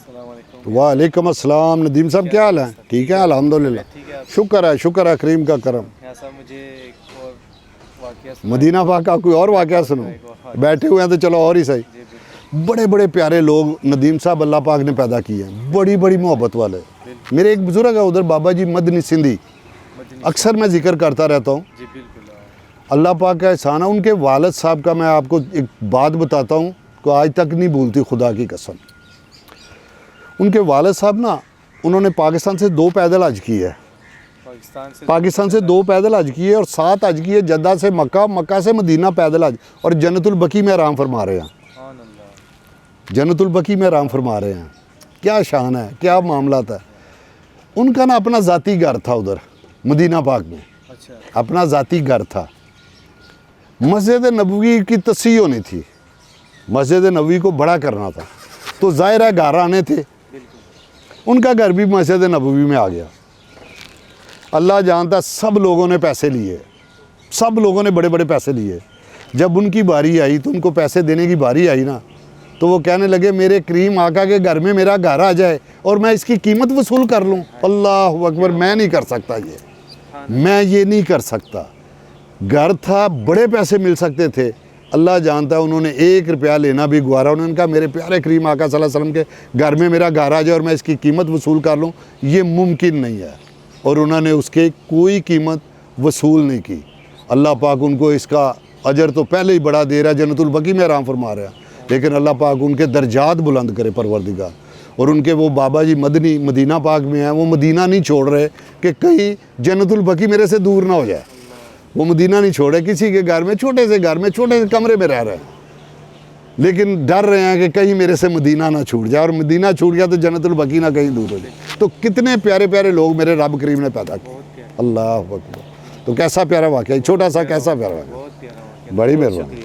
वालेकुम अस्सलाम। नदीम साहब क्या हाल है? ठीक है अल्हम्दुलिल्लाह। शुक्र है करीम का करम। मुझे एक और वाकया मदीना पाक का कोई और वाकया सुनो। बैठे हुए हैं तो चलो और ही सही। बड़े बड़े प्यारे लोग नदीम साहब अल्लाह पाक ने पैदा किए हैं, बड़ी बड़ी मोहब्बत वाले। मेरे एक बुजुर्ग है उधर, बाबा जी मदनी सिंधी, अक्सर मैं जिक्र करता रहता हूँ। जी बिल्कुल। अल्लाह पाक का एहसान है। उनके वालिद साहब का मैं आपको एक बात बताता हूँ को आज तक नहीं भूलती, खुदा की कसम। उनके वालिद साहब ना, उन्होंने पाकिस्तान से 2 पैदल हज किए है। पाकिस्तान से 2 पैदल हज किए और 7 हज किए जद्दा से मक्का, मक्का से मदीना पैदल हज, और जन्नतुल बकी में आराम फरमा रहे हैं। जन्नतुल बकी में आराम फरमा रहे हैं। क्या शान है, क्या मामला था। उनका ना अपना ज़ाती घर था उधर मदीना पाक में। अच्छा। अपना ज़ाती घर था। मस्जिद नबवी की तस्सीह होनी थी, मस्जिद नबवी को बड़ा करना था, तो ज़ाहिर है घर आने थे। उनका घर भी मस्जिद नबवी में आ गया। अल्लाह जानता, सब लोगों ने पैसे लिए, सब लोगों ने बड़े बड़े पैसे लिए। जब उनकी बारी आई तो उनको पैसे देने की बारी आई ना, तो वो कहने लगे मेरे करीम आका के घर में मेरा घर आ जाए और मैं इसकी कीमत वसूल कर लूँ। अल्लाह अकबर। मैं नहीं कर सकता ये, मैं ये नहीं कर सकता। घर था, बड़े पैसे मिल सकते थे। अल्लाह जानता है उन्होंने 1 रुपया लेना भी गुआरा। उन्होंने कहा मेरे प्यारे करीम आका सल्लल्लाहु अलैहि वसल्लम के घर में मेरा घर आ जाए और मैं इसकी कीमत वसूल कर लूँ, ये मुमकिन नहीं है। और उन्होंने उसके कोई कीमत वसूल नहीं की। अल्लाह पाक उनको इसका अजर तो पहले ही बड़ा दे रहा है, जन्नतुल बकी में आराम फरमा रहा है। लेकिन अल्लाह पाक उनके दर्जात बुलंद करे परवरदिगार। और उनके वो बाबा जी मदनी मदीना पाक में हैं, वो मदीना नहीं छोड़ रहे कि कहीं जन्नतुल बकी मेरे से दूर ना हो जाए। वो मदीना नहीं छोड़े, किसी के घर में, छोटे से घर में, छोटे से कमरे में रह रहे हैं, लेकिन डर रहे हैं कि कहीं मेरे से मदीना ना छूट जाए, और मदीना छूट गया तो जन्नतुल बकी ना कहीं दूर हो जाए। तो कितने प्यारे प्यारे लोग मेरे रब करीम ने पैदा किए। अल्लाह अकबर। तो कैसा प्यारा वाक़या, छोटा सा कैसा प्यारा वाक़या। बड़ी मेहरबानी।